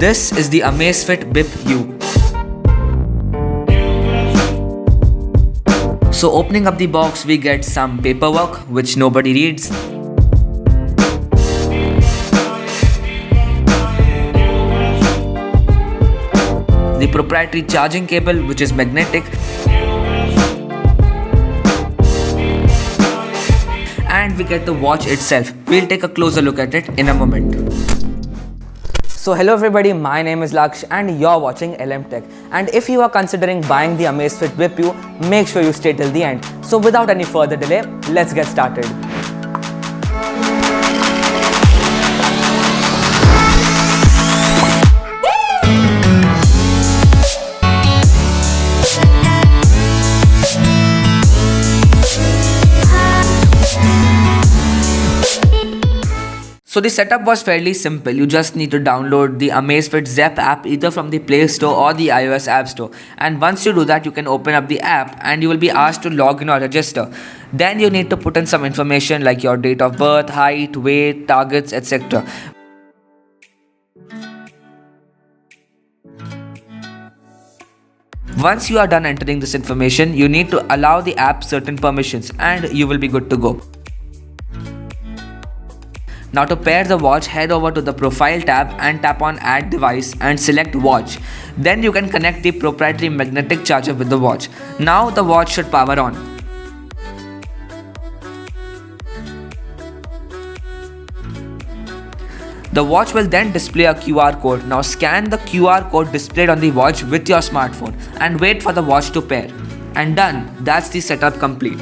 This is the Amazfit Bip U. So opening up the box, we get some paperwork which nobody reads. The proprietary charging cable which is magnetic. And we get the watch itself. We'll take a closer look at it in a moment. So hello everybody, my name is Laksh and you're watching LM Tech. And if you are considering buying the Amazfit Bip U, make sure you stay till the end. So without any further delay, let's get started. So the setup was fairly simple. You just need to download the Amazfit Zepp app either from the Play Store or the iOS App Store. And once you do that, you can open up the app and you will be asked to log in or register. Then you need to put in some information like your date of birth, height, weight, targets, etc. Once you are done entering this information, you need to allow the app certain permissions and you will be good to go. Now to pair the watch, head over to the profile tab and tap on add device and select watch. Then you can connect the proprietary magnetic charger with the watch. Now the watch should power on. The watch will then display a QR code. Now scan the QR code displayed on the watch with your smartphone and wait for the watch to pair. And done, that's the setup complete.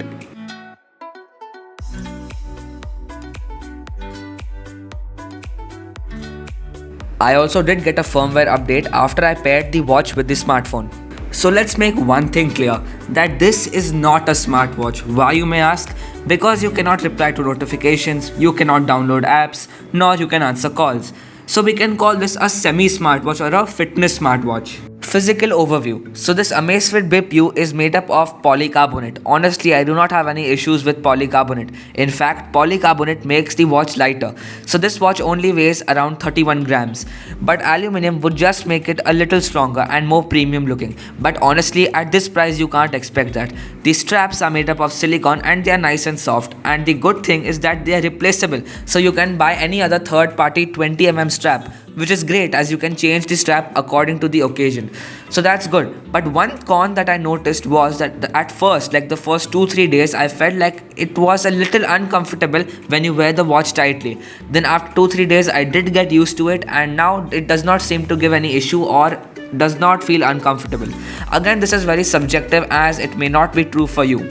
I also did get a firmware update after I paired the watch with the smartphone. So let's make one thing clear, that this is not a smartwatch. Why, you may ask? Because you cannot reply to notifications, you cannot download apps, nor you can answer calls. So we can call this a semi-smartwatch or a fitness smartwatch. Physical overview. So this Amazfit Bip U is made up of polycarbonate. Honestly, I do not have any issues with polycarbonate. In fact, polycarbonate makes the watch lighter. So this watch only weighs around 31 grams. But aluminium would just make it a little stronger and more premium looking. But honestly, at this price, you can't expect that. The straps are made up of silicone and they are nice and soft. And the good thing is that they are replaceable. So you can buy any other third-party 20mm strap, which is great as you can change the strap according to the occasion. So that's good. But one con that I noticed was that at first, like the first 2-3 days, I felt like it was a little uncomfortable when you wear the watch tightly. Then after 2-3 days, I did get used to it and now it does not seem to give any issue or does not feel uncomfortable. Again, this is very subjective as it may not be true for you.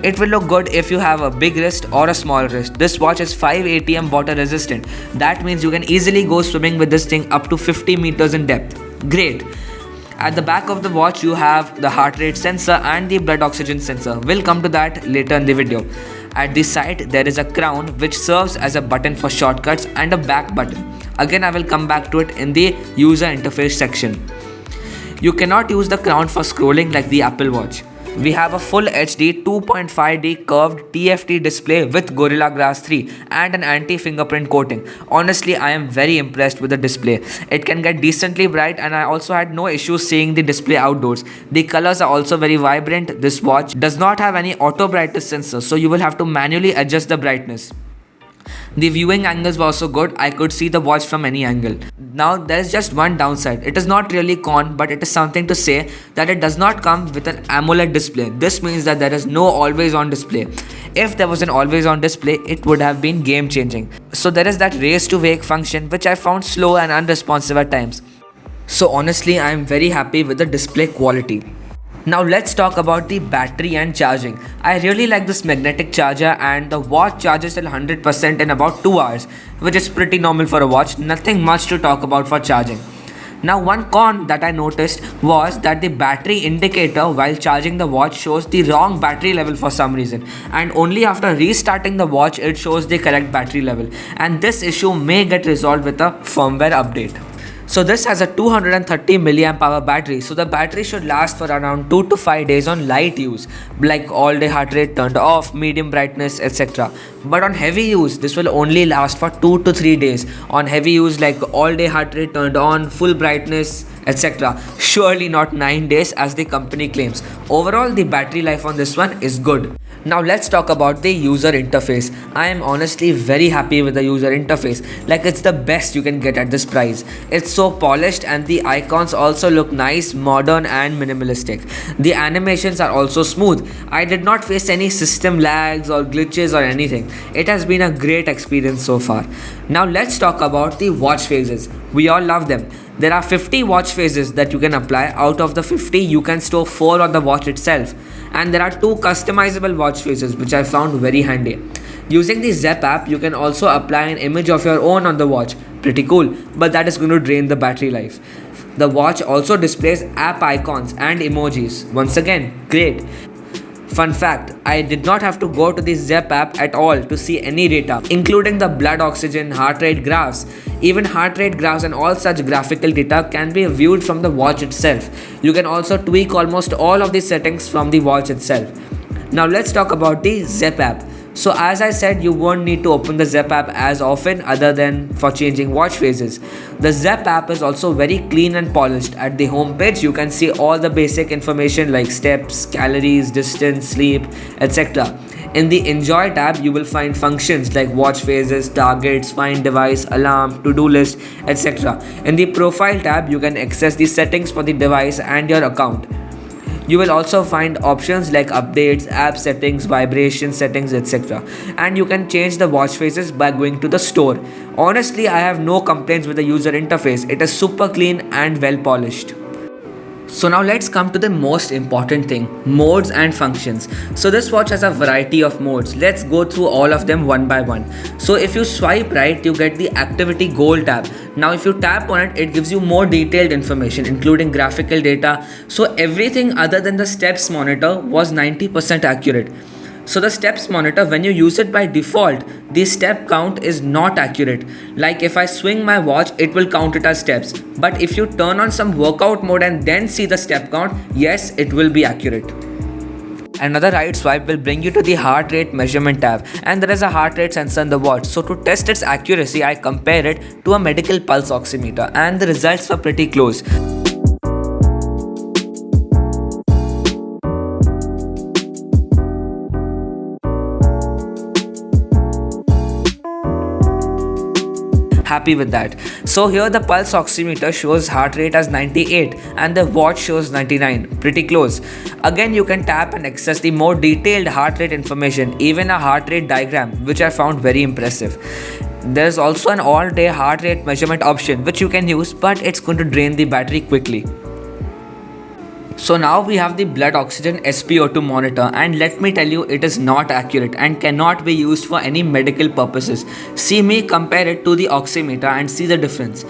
It will look good if you have a big wrist or a small wrist. This watch is 5 ATM water resistant. That means you can easily go swimming with this thing up to 50 meters in depth. Great. At the back of the watch you have the heart rate sensor and the blood oxygen sensor. We'll come to that later in the video. At the side there is a crown which serves as a button for shortcuts and a back button. Again, I will come back to it in the user interface section. You cannot use the crown for scrolling like the Apple Watch. We have a full HD 2.5D curved TFT display with Gorilla Glass 3 and an anti-fingerprint coating. Honestly, I am very impressed with the display. It can get decently bright and I also had no issues seeing the display outdoors. The colors are also very vibrant. This watch does not have any auto brightness sensor, so you will have to manually adjust the brightness. The viewing angles were also good. I could see the watch from any angle. Now there is just one downside. It is not really con, but it is something to say that it does not come with an AMOLED display. This means that there is no always on display. If there was an always on display, it would have been game changing. So there is that raise to wake function which I found slow and unresponsive at times. So honestly, I am very happy with the display quality. Now let's talk about the battery and charging. I really like this magnetic charger and the watch charges till 100% in about 2 hours, which is pretty normal for a watch. Nothing much to talk about for charging. Now one con that I noticed was that the battery indicator while charging the watch shows the wrong battery level for some reason, and only after restarting the watch it shows the correct battery level, and this issue may get resolved with a firmware update. So this has a 230 milliamp hour battery, so the battery should last for around 2 to 5 days on light use, like all day heart rate turned off, medium brightness, etc. But on heavy use, this will only last for 2 to 3 days on heavy use, like all day heart rate turned on, full brightness, etc. Surely not 9 days as the company claims. Overall, the battery life on this one is good. Now let's talk about the user interface. I am honestly very happy with the user interface. Like, it's the best you can get at this price. It's so polished and the icons also look nice, modern and minimalistic. The animations are also smooth. I did not face any system lags or glitches or anything. It has been a great experience so far. Now let's talk about the watch faces. We all love them. There are 50 watch faces that you can apply. Out of the 50, you can store 4 on the watch itself. And there are 2 customizable watch faces, which I found very handy. Using the Zepp app, you can also apply an image of your own on the watch. Pretty cool, but that is going to drain the battery life. The watch also displays app icons and emojis. Once again, great. Fun fact, I did not have to go to the Zepp app at all to see any data, including the blood oxygen, heart rate graphs. Even heart rate graphs and all such graphical data can be viewed from the watch itself. You can also tweak almost all of the settings from the watch itself. Now let's talk about the Zepp app. So as I said, you won't need to open the Zepp app as often other than for changing watch faces. The Zepp app is also very clean and polished. At the home page, you can see all the basic information like steps, calories, distance, sleep, etc. In the Enjoy tab, you will find functions like watch faces, targets, find device, alarm, to-do list, etc. In the Profile tab, you can access the settings for the device and your account. You will also find options like updates, app settings, vibration settings, etc. And you can change the watch faces by going to the store. Honestly, I have no complaints with the user interface. It is super clean and well polished. So now let's come to the most important thing, modes and functions. So this watch has a variety of modes. Let's go through all of them one by one. So if you swipe right, you get the activity goal tab. Now if you tap on it, it gives you more detailed information including graphical data. So everything other than the steps monitor was 90% accurate. So the steps monitor, when you use it by default, the step count is not accurate. Like if I swing my watch, it will count it as steps. But if you turn on some workout mode and then see the step count, yes, it will be accurate. Another right swipe will bring you to the heart rate measurement tab, and there is a heart rate sensor in the watch. So to test its accuracy, I compare it to a medical pulse oximeter and the results were pretty close. Happy with that. So here the pulse oximeter shows heart rate as 98 and the watch shows 99, pretty close. Again, you can tap and access the more detailed heart rate information, even a heart rate diagram, which I found very impressive. There's also an all-day heart rate measurement option which you can use, but it's going to drain the battery quickly. So now we have the blood oxygen SpO2 monitor, and let me tell you, it is not accurate and cannot be used for any medical purposes. See me compare it to the oximeter and see the difference.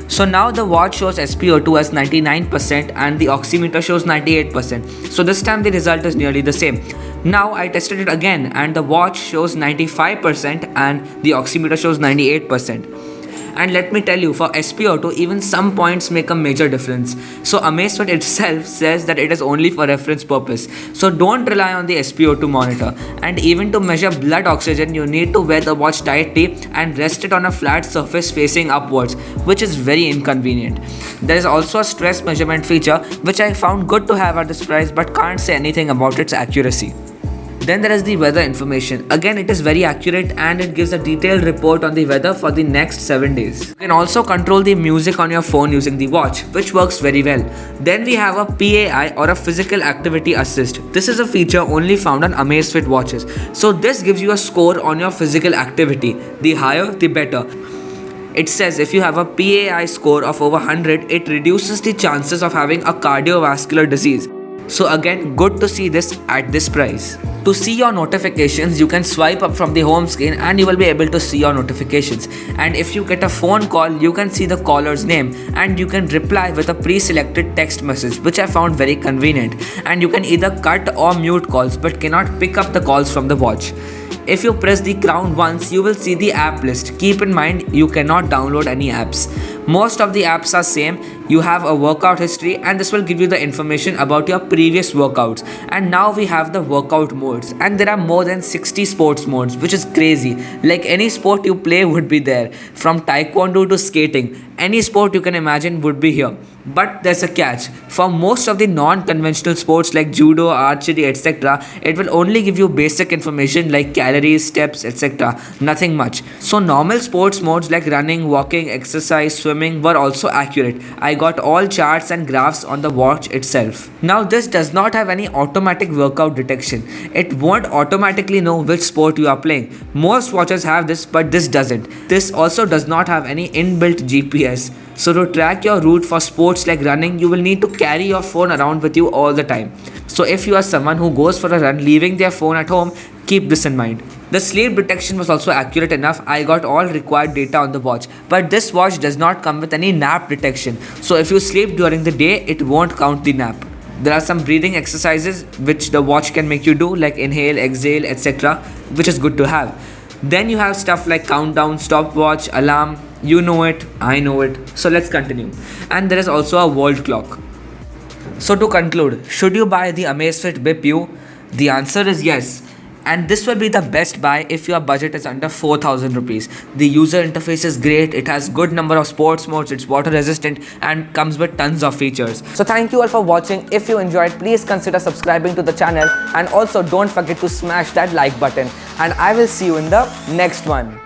So now the watch shows SpO2 as 99% and the oximeter shows 98%. So this time the result is nearly the same. Now I tested it again and the watch shows 95% and the oximeter shows 98%. And let me tell you, for SpO2, even some points make a major difference. So Amazfit itself says that it is only for reference purpose. So don't rely on the SpO2 monitor. And even to measure blood oxygen, you need to wear the watch tightly and rest it on a flat surface facing upwards, which is very inconvenient. There is also a stress measurement feature, which I found good to have at this price, but can't say anything about its accuracy. Then there is the weather information. Again, it is very accurate and it gives a detailed report on the weather for the next 7 days. You can also control the music on your phone using the watch, which works very well. Then we have a PAI, or a physical activity assist. This is a feature only found on Amazfit watches. So this gives you a score on your physical activity. The higher, the better. It says if you have a PAI score of over 100, it reduces the chances of having a cardiovascular disease. So again, good to see this at this price. To see your notifications, you can swipe up from the home screen and you will be able to see your notifications. And if you get a phone call, you can see the caller's name and you can reply with a pre-selected text message, which I found very convenient. And you can either cut or mute calls but cannot pick up the calls from the watch. If you press the crown once, you will see the app list. Keep in mind, you cannot download any apps. Most of the apps are same. You have a workout history and this will give you the information about your previous workouts. And now we have the workout modes, and there are more than 60 sports modes, which is crazy. Like any sport you play would be there. From taekwondo to skating, any sport you can imagine would be here. But there's a catch. For most of the non-conventional sports like judo, archery, etc., it will only give you basic information like calories, steps, etc. Nothing much. So normal sports modes like running, walking, exercise, swimming were also accurate. I got all charts and graphs on the watch itself. Now this does not have any automatic workout detection. It won't automatically know which sport you are playing. Most watches have this, but this doesn't. This also does not have any inbuilt GPS. So to track your route for sports like running, you will need to carry your phone around with you all the time. So if you are someone who goes for a run leaving their phone at home, keep this in mind. The sleep detection was also accurate enough. I got all required data on the watch. But this watch does not come with any nap detection. So if you sleep during the day, it won't count the nap. There are some breathing exercises which the watch can make you do, like inhale, exhale, etc., which is good to have. Then you have stuff like countdown, stopwatch, alarm. You know it, I know it. So let's continue. And there is also a world clock. So to conclude, should you buy the Amazfit Bip U? The answer is yes. And this will be the best buy if your budget is under 4,000 rupees. The user interface is great, it has good number of sports modes, it's water resistant and comes with tons of features. So thank you all for watching. If you enjoyed, please consider subscribing to the channel, and also don't forget to smash that like button, and I will see you in the next one.